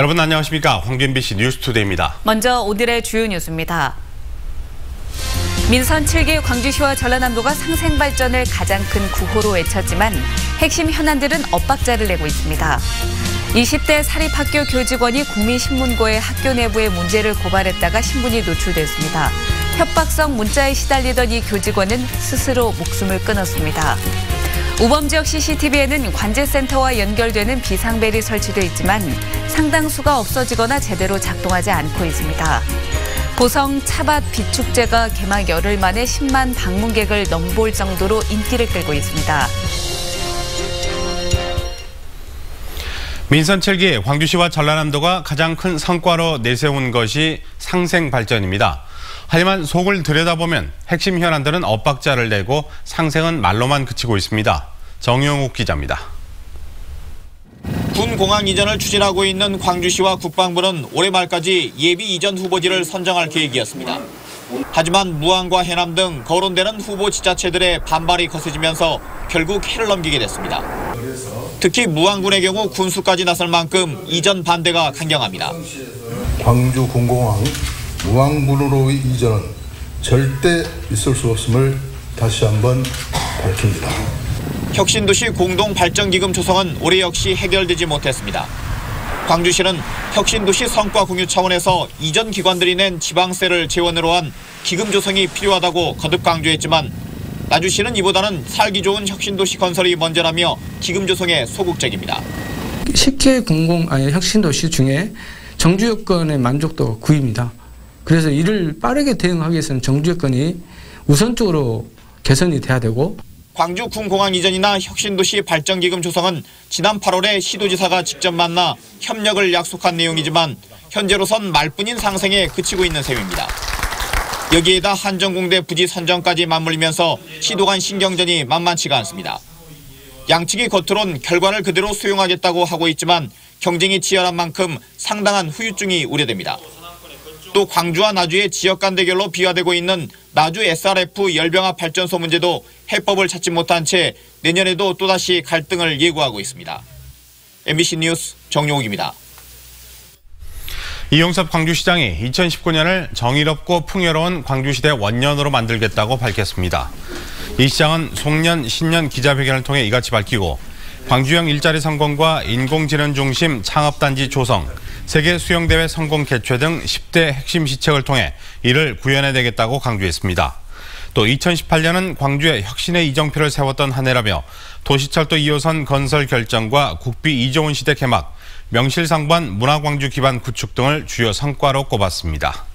여러분 안녕하십니까? 황준비씨 뉴스투데이입니다. 먼저 오늘의 주요 뉴스입니다. 민선 7기 광주시와 전라남도가 상생 발전을 가장 큰 구호로 외쳤지만 핵심 현안들은 엇박자를 내고 있습니다. 20대 사립학교 교직원이 국민신문고에 학교 내부의 문제를 고발했다가 신문이 노출됐습니다. 협박성 문자에 시달리던 이 교직원은 스스로 목숨을 끊었습니다. 우범지역 CCTV에는 관제센터와 연결되는 비상벨이 설치돼 있지만 상당수가 없어지거나 제대로 작동하지 않고 있습니다. 보성 차밭 비축제가 개막 열흘 만에 10만 방문객을 넘볼 정도로 인기를 끌고 있습니다. 민선 7기 광주시와 전라남도가 가장 큰 성과로 내세운 것이 상생 발전입니다. 하지만 속을 들여다보면 핵심 현안들은 엇박자를 내고 상생은 말로만 그치고 있습니다. 정영욱 기자입니다. 군 공항 이전을 추진하고 있는 광주시와 국방부는 올해 말까지 예비 이전 후보지를 선정할 계획이었습니다. 하지만 무안과 해남 등 거론되는 후보 지자체들의 반발이 거세지면서 결국 해를 넘기게 됐습니다. 특히 무안군의 경우 군수까지 나설 만큼 이전 반대가 강경합니다. 광주 군공항 무안군으로의 이전은 절대 있을 수 없음을 다시 한번 밝힙니다. 혁신도시 공동발전기금 조성은 올해 역시 해결되지 못했습니다. 광주시는 혁신도시 성과 공유 차원에서 이전 기관들이 낸 지방세를 재원으로 한 기금 조성이 필요하다고 거듭 강조했지만 나주시는 이보다는 살기 좋은 혁신도시 건설이 먼저라며 기금 조성에 소극적입니다. 10개 혁신도시 중에 정주 여건의 만족도 9위입니다. 그래서 이를 빠르게 대응하기 위해서는 정주 여건이 우선적으로 개선이 돼야 되고 광주 군공항 이전이나 혁신도시 발전기금 조성은 지난 8월에 시도지사가 직접 만나 협력을 약속한 내용이지만 현재로선 말뿐인 상생에 그치고 있는 셈입니다. 여기에다 한전공대 부지 선정까지 맞물리면서 시도 간 신경전이 만만치가 않습니다. 양측이 겉으론 결과를 그대로 수용하겠다고 하고 있지만 경쟁이 치열한 만큼 상당한 후유증이 우려됩니다. 또 광주와 나주의 지역 간 대결로 비화되고 있는 나주 SRF 열병합 발전소 문제도 해법을 찾지 못한 채 내년에도 또다시 갈등을 예고하고 있습니다. MBC 뉴스 정용욱입니다. 이용섭 광주시장이 2019년을 정의롭고 풍요로운 광주시대 원년으로 만들겠다고 밝혔습니다. 이 시장은 송년, 신년 기자회견을 통해 이같이 밝히고 광주형 일자리 성공과 인공지능 중심 창업단지 조성, 세계 수영대회 성공 개최 등 10대 핵심 시책을 통해 이를 구현해내겠다고 강조했습니다. 또 2018년은 광주에 혁신의 이정표를 세웠던 한 해라며 도시철도 2호선 건설 결정과 국비 2조 원 시대 개막, 명실상부한 문화광주 기반 구축 등을 주요 성과로 꼽았습니다.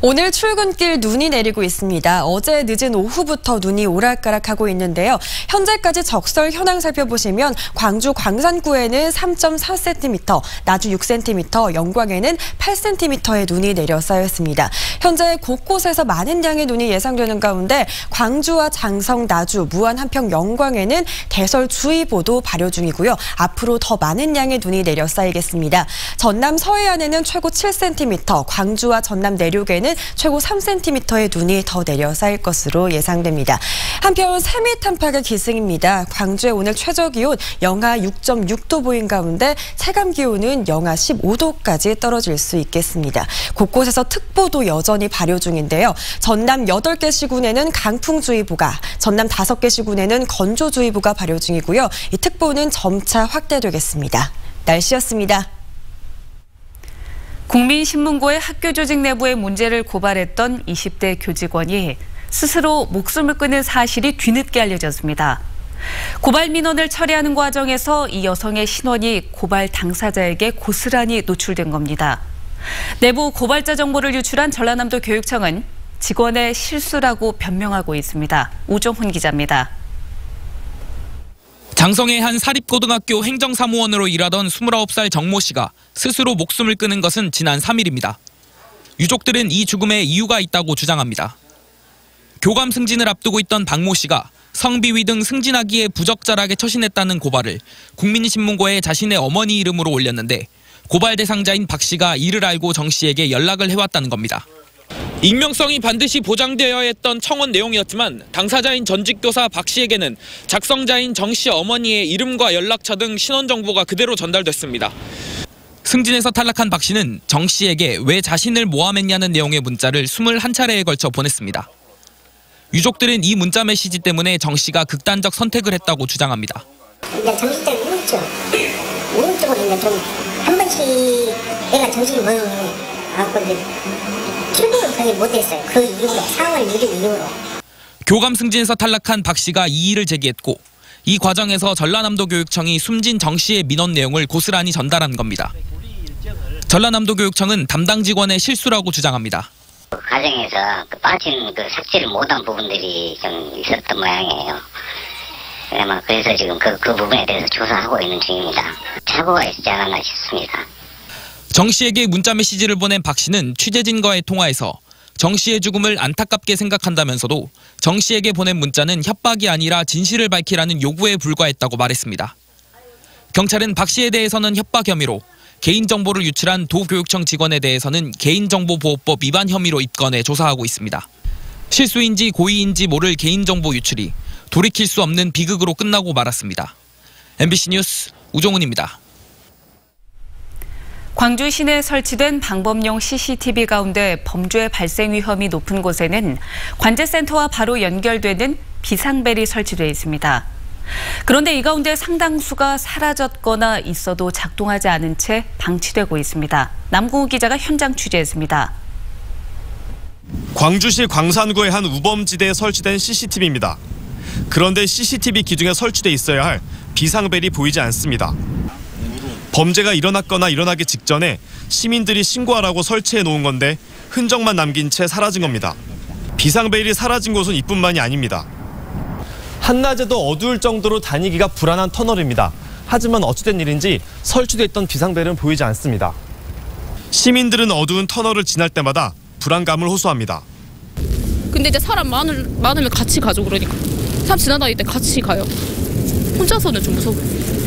오늘 출근길 눈이 내리고 있습니다. 어제 늦은 오후부터 눈이 오락가락하고 있는데요. 현재까지 적설 현황 살펴보시면 광주 광산구에는 3.4cm, 나주 6cm, 영광에는 8cm의 눈이 내려 쌓였습니다. 현재 곳곳에서 많은 양의 눈이 예상되는 가운데 광주와 장성, 나주, 무안, 한평, 영광에는 대설주의보도 발효 중이고요. 앞으로 더 많은 양의 눈이 내려 쌓이겠습니다. 전남 서해안에는 최고 7cm, 광주와 전남 내륙에는 최고 3cm의 눈이 더 내려 쌓일 것으로 예상됩니다. 한편 세미 탄파가 기승입니다. 광주의 오늘 최저 기온 영하 6.6도 보인 가운데 체감 기온은 영하 15도까지 떨어질 수 있겠습니다. 곳곳에서 특보도 여전히 발효 중인데요. 전남 8개 시군에는 강풍주의보가, 전남 5개 시군에는 건조주의보가 발효 중이고요. 이 특보는 점차 확대되겠습니다. 날씨였습니다. 국민신문고의 학교 조직 내부의 문제를 고발했던 20대 교직원이 스스로 목숨을 끊은 사실이 뒤늦게 알려졌습니다. 고발 민원을 처리하는 과정에서 이 여성의 신원이 고발 당사자에게 고스란히 노출된 겁니다. 내부 고발자 정보를 유출한 전라남도 교육청은 직원의 실수라고 변명하고 있습니다. 우종훈 기자입니다. 장성의 한 사립고등학교 행정사무원으로 일하던 29살 정모 씨가 스스로 목숨을 끊은 것은 지난 3일입니다. 유족들은 이 죽음에 이유가 있다고 주장합니다. 교감 승진을 앞두고 있던 박모 씨가 성비위 등 승진하기에 부적절하게 처신했다는 고발을 국민신문고에 자신의 어머니 이름으로 올렸는데 고발 대상자인 박 씨가 이를 알고 정 씨에게 연락을 해왔다는 겁니다. 익명성이 반드시 보장되어야 했던 청원 내용이었지만 당사자인 전직 교사 박 씨에게는 작성자인 정 씨 어머니의 이름과 연락처 등 신원 정보가 그대로 전달됐습니다. 승진에서 탈락한 박 씨는 정 씨에게 왜 자신을 모함했냐는 내용의 문자를 21차례에 걸쳐 보냈습니다. 유족들은 이 문자 메시지 때문에 정 씨가 극단적 선택을 했다고 주장합니다. 정신적인 우울증으로 인해 좀 한 번씩 내가 정신이 멍하고 출근을 거의 못했어요. 그 이후로 상황을 누린 이후로. 교감 승진에서 탈락한 박 씨가 이의를 제기했고 이 과정에서 전라남도교육청이 숨진 정 씨의 민원 내용을 고스란히 전달한 겁니다. 전라남도교육청은 담당 직원의 실수라고 주장합니다. 그 과정에서 빠진 삭제를 못한 부분들이 좀 있었던 모양이에요. 그래서 지금 그 부분에 대해서 조사하고 있는 중입니다. 착오가 있지 않았나 싶습니다. 정 씨에게 문자 메시지를 보낸 박 씨는 취재진과의 통화에서 정 씨의 죽음을 안타깝게 생각한다면서도 정 씨에게 보낸 문자는 협박이 아니라 진실을 밝히라는 요구에 불과했다고 말했습니다. 경찰은 박 씨에 대해서는 협박 혐의로, 개인정보를 유출한 도교육청 직원에 대해서는 개인정보보호법 위반 혐의로 입건해 조사하고 있습니다. 실수인지 고의인지 모를 개인정보 유출이 돌이킬 수 없는 비극으로 끝나고 말았습니다. MBC 뉴스 우종훈입니다. 광주 시내에 설치된 방범용 CCTV 가운데 범죄 발생 위험이 높은 곳에는 관제센터와 바로 연결되는 비상벨이 설치되어 있습니다. 그런데 이 가운데 상당수가 사라졌거나 있어도 작동하지 않은 채 방치되고 있습니다. 남궁우 기자가 현장 취재했습니다. 광주시 광산구의 한 우범지대에 설치된 CCTV입니다. 그런데 CCTV 기둥에 설치돼 있어야 할 비상벨이 보이지 않습니다. 범죄가 일어났거나 일어나기 직전에 시민들이 신고하라고 설치해 놓은 건데 흔적만 남긴 채 사라진 겁니다. 비상벨이 사라진 곳은 이뿐만이 아닙니다. 한낮에도 어두울 정도로 다니기가 불안한 터널입니다. 하지만 어찌된 일인지 설치돼 있던 비상벨은 보이지 않습니다. 시민들은 어두운 터널을 지날 때마다 불안감을 호소합니다. 근데 이제 사람 많으면 같이 가죠. 그러니까 사람 지나다닐 때 같이 가요. 혼자서는 좀 무서워요.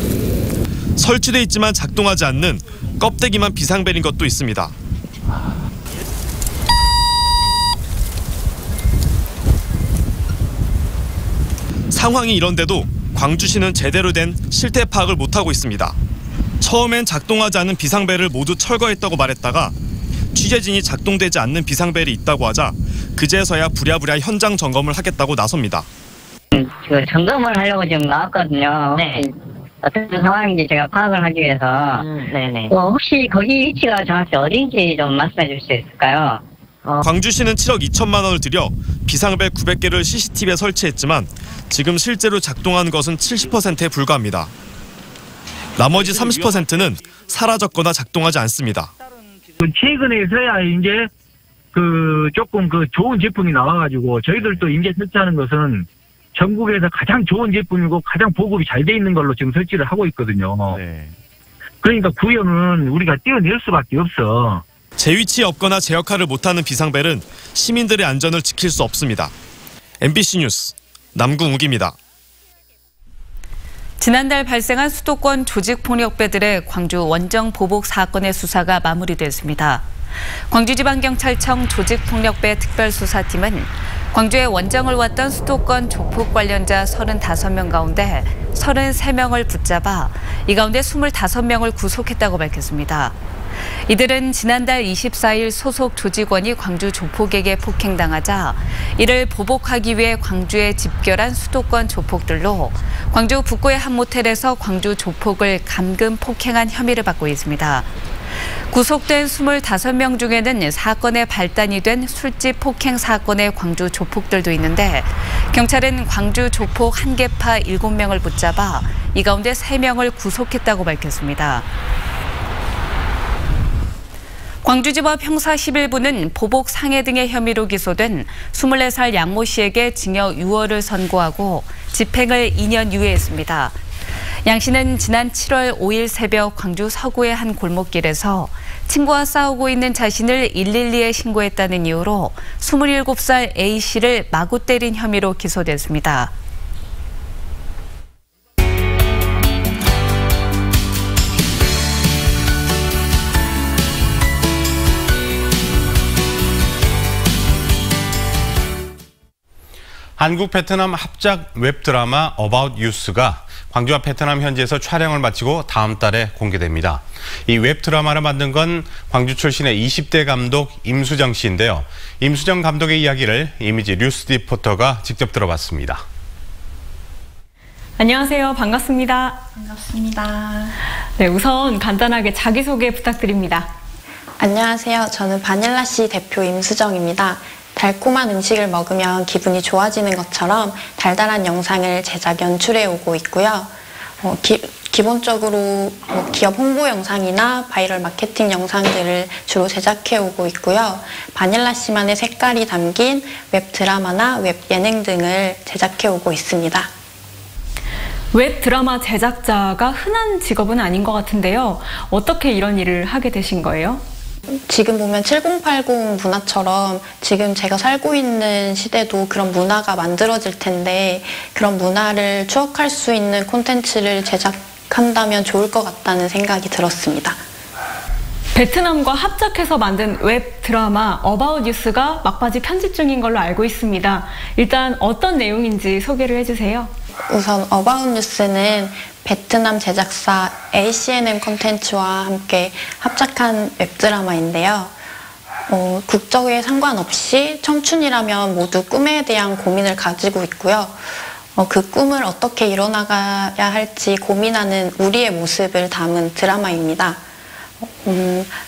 설치돼 있지만 작동하지 않는 껍데기만 비상벨인 것도 있습니다. 상황이 이런데도 광주시는 제대로 된 실태 파악을 못하고 있습니다. 처음엔 작동하지 않은 비상벨을 모두 철거했다고 말했다가 취재진이 작동되지 않는 비상벨이 있다고 하자 그제서야 부랴부랴 현장 점검을 하겠다고 나섭니다. 점검을 하려고 지금 나왔거든요. 네. 어떤 상황인지 제가 파악을 하기 위해서. 네네. 혹시 거기 위치가 정확히 어딘지 좀 말씀해 줄 수 있을까요? 광주시는 7억 2천만 원을 들여 비상벨 900개를 CCTV에 설치했지만 지금 실제로 작동하는 것은 70%에 불과합니다. 나머지 30%는 사라졌거나 작동하지 않습니다. 최근에서야 이제 조금 좋은 제품이 나와가지고 저희들도 이제 설치하는 것은 전국에서 가장 좋은 제품이고 가장 보급이 잘 돼 있는 걸로 지금 설치를 하고 있거든요. 네. 그러니까 구형은 우리가 띄어낼 수밖에 없어. 제 위치에 없거나 제 역할을 못하는 비상벨은 시민들의 안전을 지킬 수 없습니다. MBC 뉴스 남궁욱입니다. 지난달 발생한 수도권 조직폭력배들의 광주 원정 보복 사건의 수사가 마무리됐습니다. 광주지방경찰청 조직폭력배 특별수사팀은 광주에 원정을 왔던 수도권 조폭 관련자 35명 가운데 33명을 붙잡아 이 가운데 25명을 구속했다고 밝혔습니다. 이들은 지난달 24일 소속 조직원이 광주 조폭에게 폭행당하자 이를 보복하기 위해 광주에 집결한 수도권 조폭들로 광주 북구의 한 모텔에서 광주 조폭을 감금 폭행한 혐의를 받고 있습니다. 구속된 25명 중에는 사건의 발단이 된 술집 폭행 사건의 광주 조폭들도 있는데 경찰은 광주 조폭 한계파 7명을 붙잡아 이 가운데 3명을 구속했다고 밝혔습니다. 광주지법 형사 11부는 보복 상해 등의 혐의로 기소된 24살 양모 씨에게 징역 6월을 선고하고 집행을 2년 유예했습니다. 양 씨는 지난 7월 5일 새벽 광주 서구의 한 골목길에서 친구와 싸우고 있는 자신을 112에 신고했다는 이유로 27살 A 씨를 마구 때린 혐의로 기소됐습니다. 한국 베트남 합작 웹드라마 어바웃 유스가 광주와 베트남 현지에서 촬영을 마치고 다음 달에 공개됩니다. 이 웹드라마를 만든 건 광주 출신의 20대 감독 임수정 씨인데요. 임수정 감독의 이야기를 이미지 뉴스 리포터가 직접 들어봤습니다. 안녕하세요. 반갑습니다. 반갑습니다. 네, 우선 간단하게 자기소개 부탁드립니다. 안녕하세요. 저는 바닐라씨 대표 임수정입니다. 달콤한 음식을 먹으면 기분이 좋아지는 것처럼 달달한 영상을 제작 연출해 오고 있고요. 기본적으로 기업 홍보 영상이나 바이럴 마케팅 영상들을 주로 제작해 오고 있고요. 바닐라씨만의 색깔이 담긴 웹 드라마나 웹 예능 등을 제작해 오고 있습니다. 웹 드라마 제작자가 흔한 직업은 아닌 것 같은데요. 어떻게 이런 일을 하게 되신 거예요? 지금 보면 7080 문화처럼 지금 제가 살고 있는 시대도 그런 문화가 만들어질 텐데 그런 문화를 추억할 수 있는 콘텐츠를 제작한다면 좋을 것 같다는 생각이 들었습니다. 베트남과 합작해서 만든 웹 드라마 어바웃 뉴스가 막바지 편집 중인 걸로 알고 있습니다. 일단 어떤 내용인지 소개를 해주세요. 우선 어바웃 뉴스는 베트남 제작사 ACNM 콘텐츠와 함께 합작한 웹드라마인데요. 국적에 상관없이 청춘이라면 모두 꿈에 대한 고민을 가지고 있고요. 그 꿈을 어떻게 이뤄나가야 할지 고민하는 우리의 모습을 담은 드라마입니다.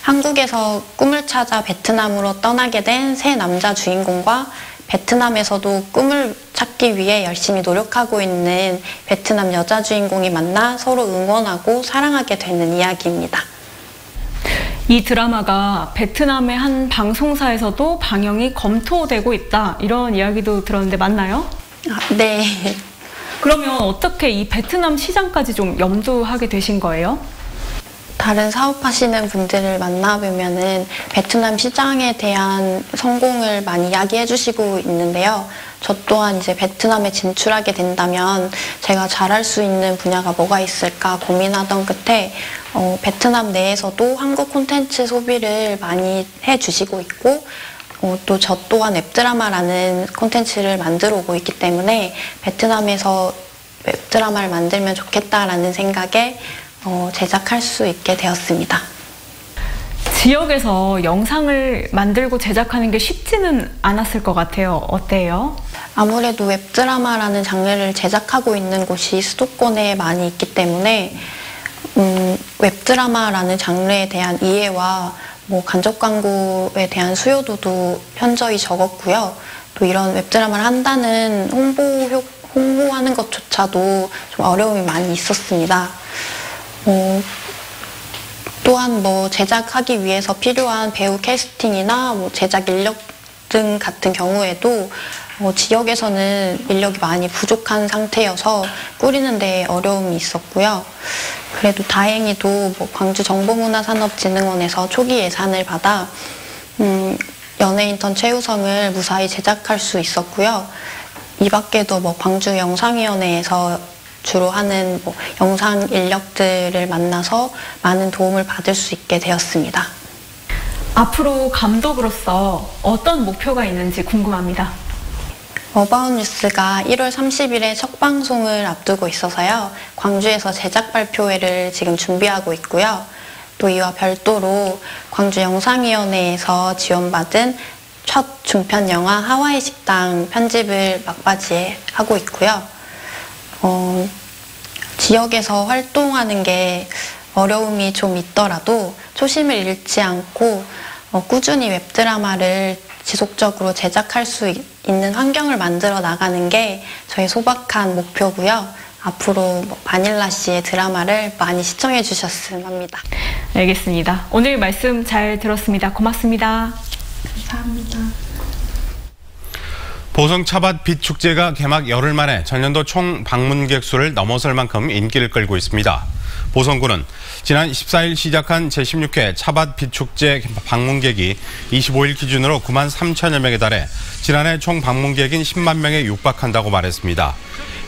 한국에서 꿈을 찾아 베트남으로 떠나게 된 세 남자 주인공과 베트남에서도 꿈을 찾기 위해 열심히 노력하고 있는 베트남 여자 주인공이 만나 서로 응원하고 사랑하게 되는 이야기입니다. 이 드라마가 베트남의 한 방송사에서도 방영이 검토되고 있다, 이런 이야기도 들었는데 맞나요? 네. 그러면 어떻게 이 베트남 시장까지 좀 염두하게 되신 거예요? 다른 사업하시는 분들을 만나보면은 베트남 시장에 대한 성공을 많이 이야기해 주시고 있는데요. 저 또한 이제 베트남에 진출하게 된다면 제가 잘할 수 있는 분야가 뭐가 있을까 고민하던 끝에 베트남 내에서도 한국 콘텐츠 소비를 많이 해 주시고 있고 또 저 또한 웹드라마라는 콘텐츠를 만들어 오고 있기 때문에 베트남에서 웹드라마를 만들면 좋겠다라는 생각에 제작할 수 있게 되었습니다. 지역에서 영상을 만들고 제작하는 게 쉽지는 않았을 것 같아요. 어때요? 아무래도 웹드라마라는 장르를 제작하고 있는 곳이 수도권에 많이 있기 때문에 웹드라마라는 장르에 대한 이해와 간접 광고에 대한 수요도도 현저히 적었고요. 또 이런 웹드라마를 한다는 홍보하는 것조차도 좀 어려움이 많이 있었습니다. 또한 제작하기 위해서 필요한 배우 캐스팅이나 제작 인력 등 같은 경우에도 지역에서는 인력이 많이 부족한 상태여서 꾸리는 데 어려움이 있었고요. 그래도 다행히도 광주정보문화산업진흥원에서 초기 예산을 받아 연예인턴 최우성을 무사히 제작할 수 있었고요. 이 밖에도 광주영상위원회에서 주로 하는 영상 인력들을 만나서 많은 도움을 받을 수 있게 되었습니다. 앞으로 감독으로서 어떤 목표가 있는지 궁금합니다. 어바웃 뉴스가 1월 30일에 첫 방송을 앞두고 있어서요. 광주에서 제작 발표회를 지금 준비하고 있고요. 또 이와 별도로 광주영상위원회에서 지원받은 첫 중편 영화 하와이 식당 편집을 막바지에 하고 있고요. 지역에서 활동하는 게 어려움이 좀 있더라도 초심을 잃지 않고 꾸준히 웹드라마를 지속적으로 제작할 수 있는 환경을 만들어 나가는 게 저의 소박한 목표고요. 앞으로 바닐라 씨의 드라마를 많이 시청해 주셨으면 합니다. 알겠습니다. 오늘 말씀 잘 들었습니다. 고맙습니다. 감사합니다. 보성 차밭 빛 축제가 개막 열흘 만에 전년도 총 방문객 수를 넘어설 만큼 인기를 끌고 있습니다. 보성구는 지난 14일 시작한 제16회 차밭 빛 축제 방문객이 25일 기준으로 9만 3천여 명에 달해 지난해 총 방문객인 10만 명에 육박한다고 말했습니다.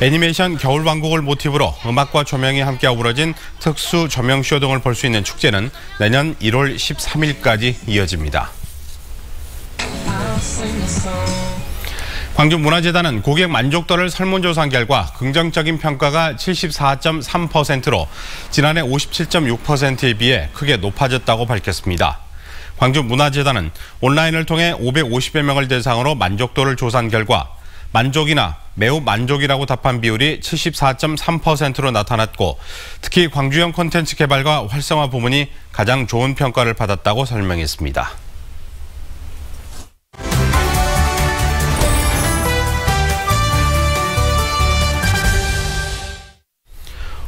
애니메이션 겨울왕국을 모티브로 음악과 조명이 함께 어우러진 특수 조명쇼 등을 볼 수 있는 축제는 내년 1월 13일까지 이어집니다. 광주문화재단은 고객 만족도를 설문조사한 결과 긍정적인 평가가 74.3%로 지난해 57.6%에 비해 크게 높아졌다고 밝혔습니다. 광주문화재단은 온라인을 통해 550여 명을 대상으로 만족도를 조사한 결과 만족이나 매우 만족이라고 답한 비율이 74.3%로 나타났고 특히 광주형 콘텐츠 개발과 활성화 부문이 가장 좋은 평가를 받았다고 설명했습니다.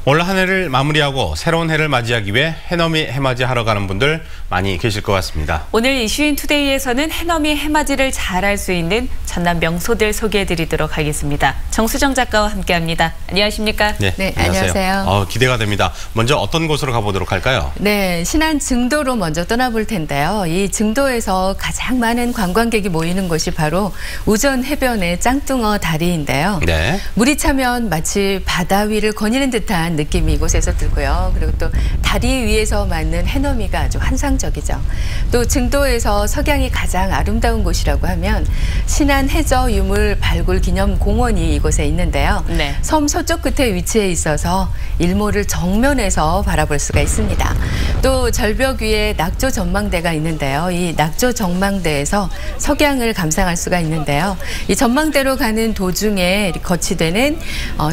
올 한 해를 마무리하고 새로운 해를 맞이하기 위해 해넘이 해맞이 하러 가는 분들 많이 계실 것 같습니다. 오늘 이슈인 투데이에서는 해넘이 해맞이를 잘할 수 있는 전남 명소들 소개해드리도록 하겠습니다. 정수정 작가와 함께합니다. 안녕하십니까? 네, 안녕하세요. 기대가 됩니다. 먼저 어떤 곳으로 가보도록 할까요? 네, 신안 증도로 먼저 떠나볼 텐데요. 이 증도에서 가장 많은 관광객이 모이는 곳이 바로 우전 해변의 짱뚱어 다리인데요. 네. 물이 차면 마치 바다 위를 거니는 듯한 느낌이 이곳에서 들고요. 그리고 또 다리 위에서 맞는 해넘이가 아주 환상적이죠. 또 증도에서 석양이 가장 아름다운 곳이라고 하면 신안 해저 유물 발굴 기념 공원이 이곳에 있는데요. 네. 섬 서쪽 끝에 위치해 있어서 일몰을 정면에서 바라볼 수가 있습니다. 또 절벽 위에 낙조 전망대가 있는데요. 이 낙조 전망대에서 석양을 감상할 수가 있는데요. 이 전망대로 가는 도중에 거치되는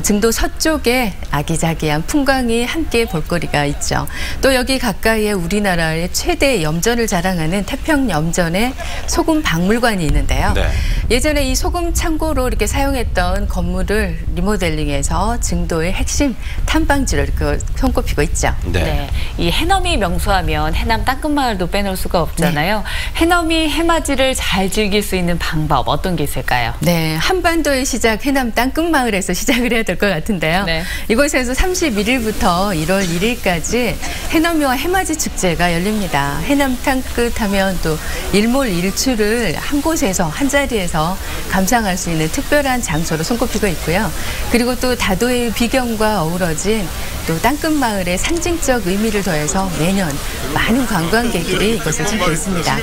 증도 서쪽에 아기자기한 풍광이 함께 볼거리가 있죠. 또 여기 가까이에 우리나라의 최대 염전을 자랑하는 태평염전의 소금 박물관이 있는데요. 네. 예전에 이 소금 창고로 이렇게 사용했던 건물을 리모델링해서 증도의 핵심 탐방지로 이렇게 손꼽히고 있죠. 네. 이 해넘이 명소하면 해남 땅끝마을도 빼놓을 수가 없잖아요. 해넘이 해맞이를 잘 즐길 수 있는 방법 어떤 게 있을까요? 네, 한반도의 시작 해남 땅끝마을에서 시작을 해야 될 것 같은데요. 네. 이곳에서 31일부터 1월 1일까지 해넘이와 해맞이 축제가 열립니다. 해남 땅끝 하면 또 일몰 일출을 한 곳에서 한 자리에서 감상할 수 있는 특별한 장소로 손꼽히고 있고요. 그리고 또 다도의 비경과 어우러진 또 땅끝마을의 상징적 의미를 더해서 매년 많은 관광객들이 이곳을 찾고 있습니다.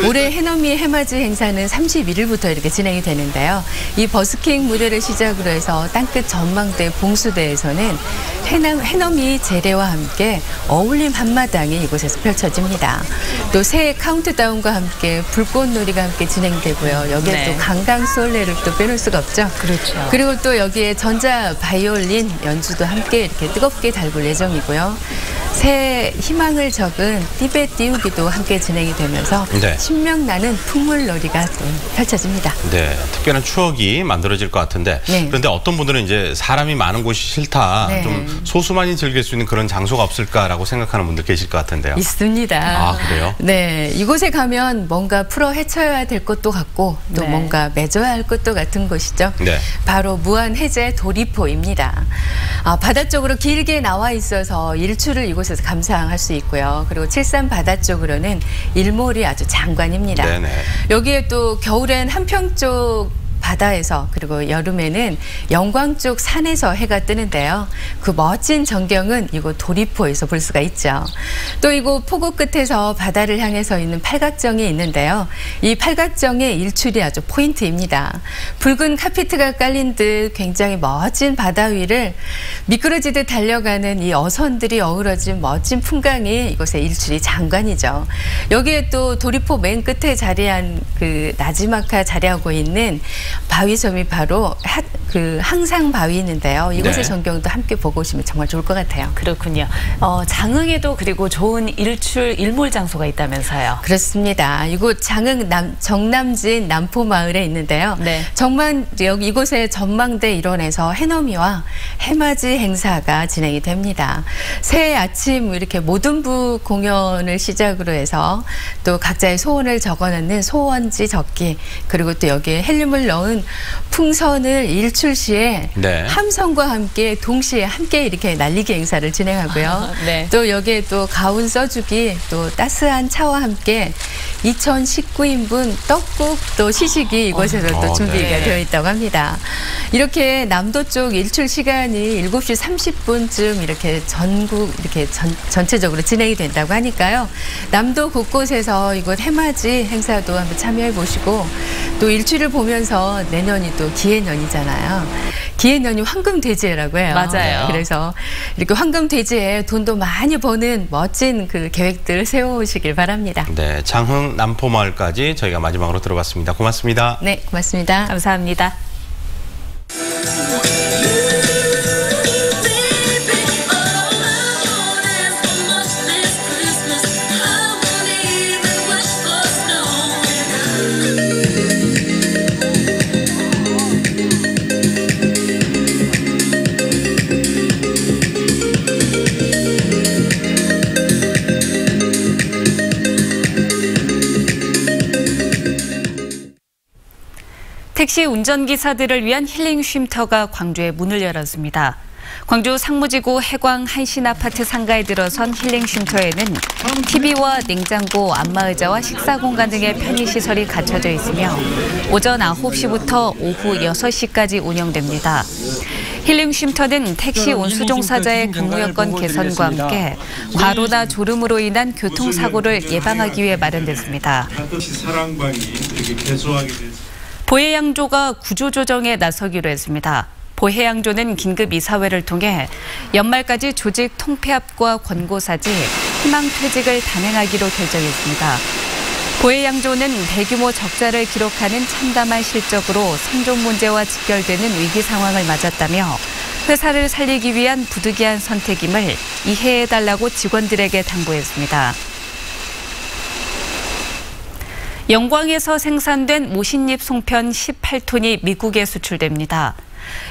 올해 해넘이 해맞이 행사는 31일부터 이렇게 진행이 되는데요. 이 버스킹 무대를 시작으로 해서 땅끝 전망대 봉수대에서는 해넘이 재래와 함께 어울림 한마당이 이곳에서 펼쳐집니다. 또 새해 카운트다운과 함께 불꽃놀이가 함께 진행되고요. 여기에 네. 또 강강술래를 또 빼놓을 수가 없죠. 그렇죠. 그리고 또 여기에 전자 바이올린 연주도 함께 이렇게 뜨겁게 달굴 예정이고요. 새해 희망을 적은 띠베 띄우기도 함께 진행이 되면서 네. 신명나는 풍물놀이가 또 펼쳐집니다. 네, 특별한 추억이 만들어질 것 같은데 네. 그런데 어떤 분들은 이제 사람이 많은 곳이 싫다, 네. 좀 소수만이 즐길 수 있는 그런 장소가 없을까라고 생각하는 분들 계실 것 같은데요. 있습니다. 아, 그래요? 네, 이곳에 가면 뭔가 풀어 헤쳐야 될 것도 같고 또 네. 뭔가 맺어야 할 것도 같은 곳이죠. 네. 바로 무한해제 도리포입니다. 바다 쪽으로 길게 나와 있어서 일출을 이곳에서 감상할 수 있고요. 그리고 칠산 바다 쪽으로는 일몰이 아주 장관입니다. 네네. 여기에 또 겨울엔 한평 쪽 바다에서 그리고 여름에는 영광 쪽 산에서 해가 뜨는데요. 그 멋진 전경은 이곳 도리포에서 볼 수가 있죠. 또 이곳 포구 끝에서 바다를 향해서 있는 팔각정이 있는데요. 이 팔각정의 일출이 아주 포인트입니다. 붉은 카피트가 깔린 듯 굉장히 멋진 바다 위를 미끄러지듯 달려가는 이 어선들이 어우러진 멋진 풍광이 이곳의 일출이 장관이죠. 여기에 또 도리포 맨 끝에 자리한 그 나지마카 자리하고 있는 바위섬이 바로 항상 바위인데요. 이곳의 네. 전경도 함께 보고 오시면 정말 좋을 것 같아요. 그렇군요. 장흥에도 그리고 좋은 일몰 장소가 있다면서요. 그렇습니다. 이곳 장흥 정남진 남포마을에 있는데요. 네. 이곳의 전망대 일원에서 해넘이와 해맞이 행사가 진행이 됩니다. 새해 아침 이렇게 모든부 공연을 시작으로 해서 또 각자의 소원을 적어놓는 소원지 적기, 그리고 또 여기에 헬륨을 넣은 풍선을 일출 시에 네. 함성과 함께 동시에 함께 이렇게 날리기 행사를 진행하고요. 네. 또 여기에 또 가운 써주기, 또 따스한 차와 함께 2019인분 떡국 또 시식이 이곳에서 또 준비가 네. 되어 있다고 합니다. 이렇게 남도 쪽 일출 시간이 7시 30분쯤 이렇게 전체적으로 진행이 된다고 하니까요. 남도 곳곳에서 이곳 해맞이 행사도 한번 참여해 보시고 또 일출을 보면서 하면 내년이 또 기해년이잖아요. 기해년이 황금돼지라고 해요. 맞아요. 그래서 이렇게 황금돼지에 돈도 많이 버는 멋진 그 계획들 세워오시길 바랍니다. 네, 장흥 남포마을까지 저희가 마지막으로 들어봤습니다. 고맙습니다. 네, 고맙습니다. 감사합니다. 택시 운전기사들을 위한 힐링 쉼터가 광주에 문을 열었습니다. 광주 상무지구 해광 한신아파트 상가에 들어선 힐링 쉼터에는 TV와 냉장고, 안마의자와 식사공간 등의 편의시설이 갖춰져 있으며 오전 9시부터 오후 6시까지 운영됩니다. 힐링 쉼터는 택시 운수종사자의 근무 여건 개선과 함께 과로나 졸음으로 인한 교통사고를 예방하기 위해 마련됐습니다. 보혜양조가 구조조정에 나서기로 했습니다. 보혜양조는 긴급 이사회를 통해 연말까지 조직 통폐합과 권고사지, 희망퇴직을 단행하기로 결정했습니다. 보혜양조는 대규모 적자를 기록하는 참담한 실적으로 생존 문제와 직결되는 위기 상황을 맞았다며 회사를 살리기 위한 부득이한 선택임을 이해해달라고 직원들에게 당부했습니다. 영광에서 생산된 모신잎 송편 18톤이 미국에 수출됩니다.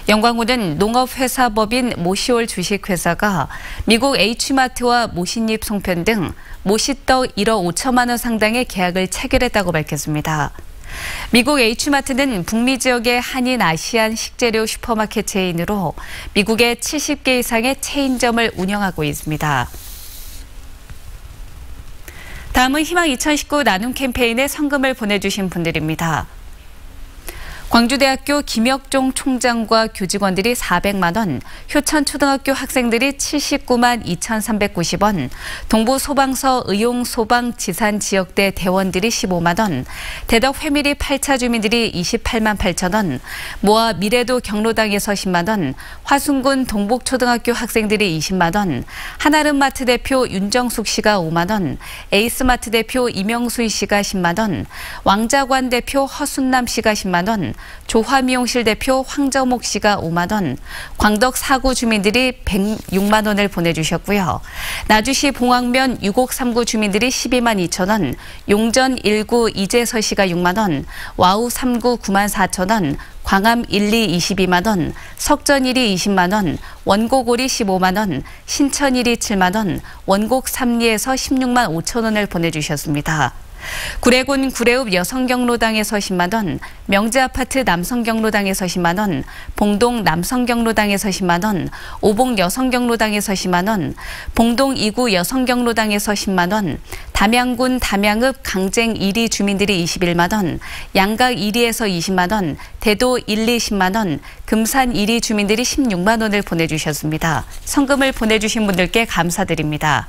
영광우는 농업회사법인 모시올 주식회사가 미국 H마트와 모신잎 송편 등 모시떡 1억 5천만 원 상당의 계약을 체결했다고 밝혔습니다. 미국 H마트는 북미 지역의 한인 아시안 식재료 슈퍼마켓 체인으로 미국의 70개 이상의 체인점을 운영하고 있습니다. 다음은 희망 2019 나눔 캠페인에 성금을 보내주신 분들입니다. 광주대학교 김혁종 총장과 교직원들이 400만 원, 효천초등학교 학생들이 79만 2,390원, 동부소방서 의용소방지산지역대 대원들이 15만 원, 대덕 회미리 8차 주민들이 28만 8천 원, 모아 미래도 경로당에서 10만 원, 화순군 동복초등학교 학생들이 20만 원, 한아름마트 대표 윤정숙 씨가 5만 원, 에이스마트 대표 이명순 씨가 10만 원, 왕자관 대표 허순남 씨가 10만 원, 조화미용실 대표 황정목 씨가 5만 원, 광덕 4구 주민들이 106만 원을 보내주셨고요. 나주시 봉황면 6539 주민들이 12만 2천 원, 용전 1구 이재서 씨가 6만 원, 와우 3구 9만 4천 원, 광암 1리 22만 원, 석전 1리 20만 원, 원곡 5리 15만 원, 신천 1리 7만 원, 원곡 3리에서 16만 5천 원을 보내주셨습니다. 구례군 구례읍 여성경로당에서 10만 원, 명제아파트 남성경로당에서 10만 원, 봉동 남성경로당에서 10만 원, 오봉 여성경로당에서 10만 원, 봉동 2구 여성경로당에서 10만 원, 담양군 담양읍 강쟁 1리 주민들이 21만 원, 양각 1리에서 20만 원, 대도 1리 10만 원, 금산 1리 주민들이 16만 원을 보내주셨습니다. 성금을 보내주신 분들께 감사드립니다.